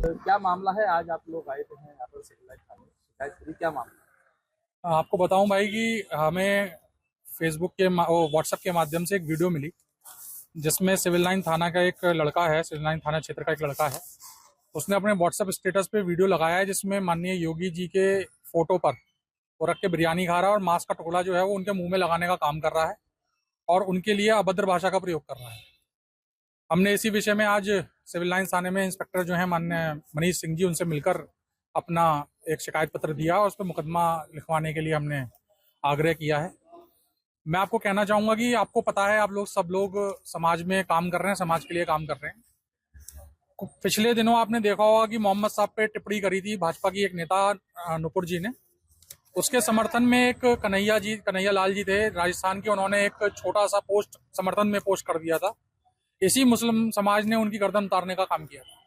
तो क्या मामला है, आज आप लोग आए थे हैं यहाँ पर सिविल लाइन थाने शिकायत करी, क्या मामला? आपको बताऊं भाई कि हमें फेसबुक के व्हाट्सएप के माध्यम से एक वीडियो मिली जिसमें सिविल लाइन थाना का एक लड़का है, सिविल लाइन थाना क्षेत्र का एक लड़का है। उसने अपने व्हाट्सएप स्टेटस पे वीडियो लगाया है जिसमें माननीय योगी जी के फोटो पर वो रख के बिरयानी खा रहा है और मांस का टुकड़ा जो है वो उनके मुंह में लगाने का काम कर रहा है और उनके लिए अभद्र भाषा का प्रयोग कर रहा है। हमने इसी विषय में आज सिविल लाइन थाने में इंस्पेक्टर जो है माननीय मनीष सिंह जी, उनसे मिलकर अपना एक शिकायत पत्र दिया और उस पर मुकदमा लिखवाने के लिए हमने आग्रह किया है। मैं आपको कहना चाहूँगा कि आपको पता है, आप लोग सब लोग समाज में काम कर रहे हैं, समाज के लिए काम कर रहे हैं। पिछले दिनों आपने देखा होगा कि मोहम्मद साहब पे टिप्पणी करी थी भाजपा की एक नेता नुपुर जी ने। उसके समर्थन में एक कन्हैया लाल जी थे राजस्थान के, उन्होंने एक छोटा सा पोस्ट समर्थन में पोस्ट कर दिया था। इसी मुस्लिम समाज ने उनकी गर्दन उतारने का काम किया था।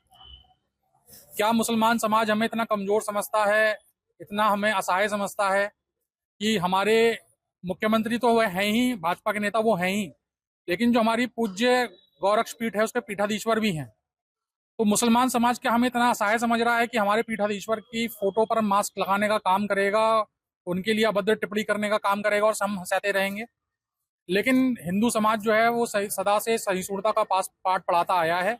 क्या मुसलमान समाज हमें इतना कमजोर समझता है, इतना हमें असहाय समझता है कि हमारे मुख्यमंत्री तो वह हैं ही, भाजपा के नेता वो हैं ही, लेकिन जो हमारी पूज्य गौरक्ष पीठ है उसके पीठाधीश्वर भी हैं। तो मुसलमान समाज क्या हमें इतना असहाय समझ रहा है कि हमारे पीठाधीश्वर की फोटो पर मास्क लगाने का काम करेगा, उनके लिए अभद्र टिप्पणी करने का काम करेगा और हम हंसाते रहेंगे? लेकिन हिंदू समाज जो है वो सदा से सहिष्णुता का पाठ पढ़ाता आया है।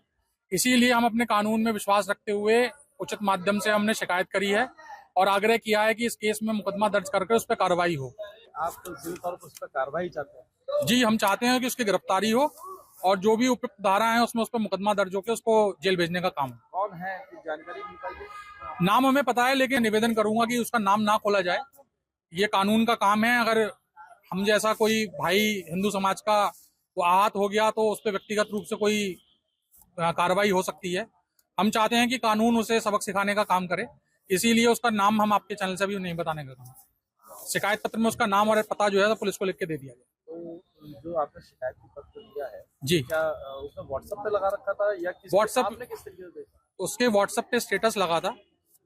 इसीलिए हम अपने कानून में विश्वास रखते हुए उचित माध्यम से हमने शिकायत करी है और आग्रह किया है कि इस केस में मुकदमा दर्ज करके उस पर कार्रवाई हो। आप तो जिस तौर पर उस पर कार्रवाई चाहते हैं? जी, हम चाहते हैं कि उसकी गिरफ्तारी हो और जो भी उपयुक्त धारा है उसमें उस पर मुकदमा दर्ज होकर उसको जेल भेजने का काम। कौन है, कुछ जानकारी मिल पाई है? नाम हमें पता है, लेकिन निवेदन करूंगा कि उसका नाम ना खोला जाए। ये कानून का काम है। अगर हम जैसा कोई भाई हिंदू समाज का वो आहत हो गया तो उस पर व्यक्तिगत रूप से कोई कार्रवाई हो सकती है। हम चाहते हैं कि कानून उसे सबक सिखाने का काम करे, इसीलिए उसका नाम हम आपके चैनल से भी नहीं बताने का काम। शिकायत पत्र में उसका नाम और पता जो है तो पुलिस को लिख के दे दिया गया। तो जो आपने शिकायत पत्र दिया है जी, क्या उसने व्हाट्सएप पे लगा रखा था या व्हाट्सएप, आपने किस तरीके से देखा? उसके व्हाट्सएप पे स्टेटस लगा था,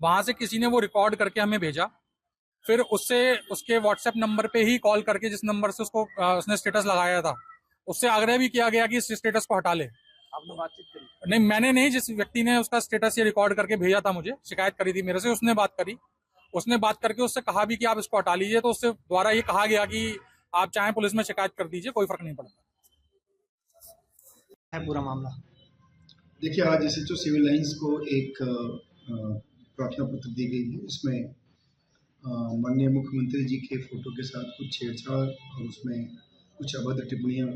वहां से किसी ने वो रिकॉर्ड करके हमें भेजा, फिर उससे उसके व्हाट्सएप नंबर पे ही कॉल करके जिस नंबर से उसको उसने स्टेटस लगाया था उससे आग्रह भी किया गया कि इस स्टेटस को हटा ले। आपने बातचीत करी? नहीं, मैंने नहीं, जिस व्यक्ति ने उसका स्टेटस ये रिकॉर्ड करके भेजा था, मुझे शिकायत करी थी मेरे से, उसने बात करी। उसने बात करके उससे कहा भी कि आप इसको हटा लीजिए, तो उससे द्वारा ये कहा गया कि आप चाहें पुलिस में शिकायत कर दीजिए, कोई फर्क नहीं पड़ता है पूरा मामला। देखिए, आज एसएचओ सिविल लाइंस को एक प्रार्थना पत्र दी गई है। इसमें माननीय मुख्यमंत्री जी के फोटो के साथ कुछ छेड़छाड़ और उसमें कुछ अभद्र टिप्पणियां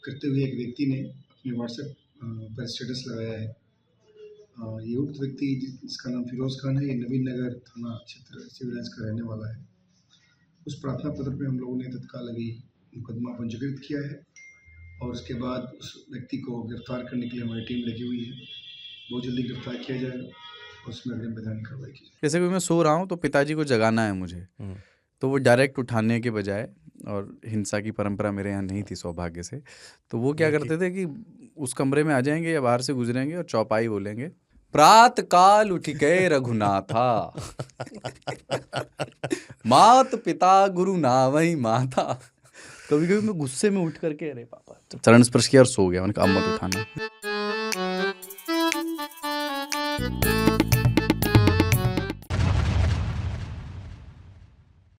करते हुए एक व्यक्ति ने अपने व्हाट्सएप पर स्टेटस लगाया है। ये उक्त व्यक्ति जिसका नाम फिरोज खान है, ये नवीन नगर थाना क्षेत्र सिविल लाइंस का रहने वाला है। उस प्रार्थना पत्र पे हम लोगों ने तत्काल अभी मुकदमा पंजीकृत किया है और उसके बाद उस व्यक्ति को गिरफ्तार करने के लिए हमारी टीम लगी हुई है। बहुत जल्दी गिरफ्तार किया जाएगा और उसमें अग्रिम वैधानिक कार्रवाई की जाएगी। जैसे कि मैं सो रहा हूँ तो पिताजी को जगाना है मुझे, तो वो डायरेक्ट उठाने के बजाय, और हिंसा की परंपरा मेरे यहाँ नहीं थी सौभाग्य से, तो वो क्या करते थे कि उस कमरे में आ जाएंगे या बाहर से गुजरेंगे और चौपाई बोलेंगे, प्रात काल उठ गए रघुनाथा मात पिता गुरु नावई माता। कभी कभी मैं गुस्से में उठ करके अरे पापा चरण स्पर्श किया और सो गया। मैंने कहा अब मत उठाना।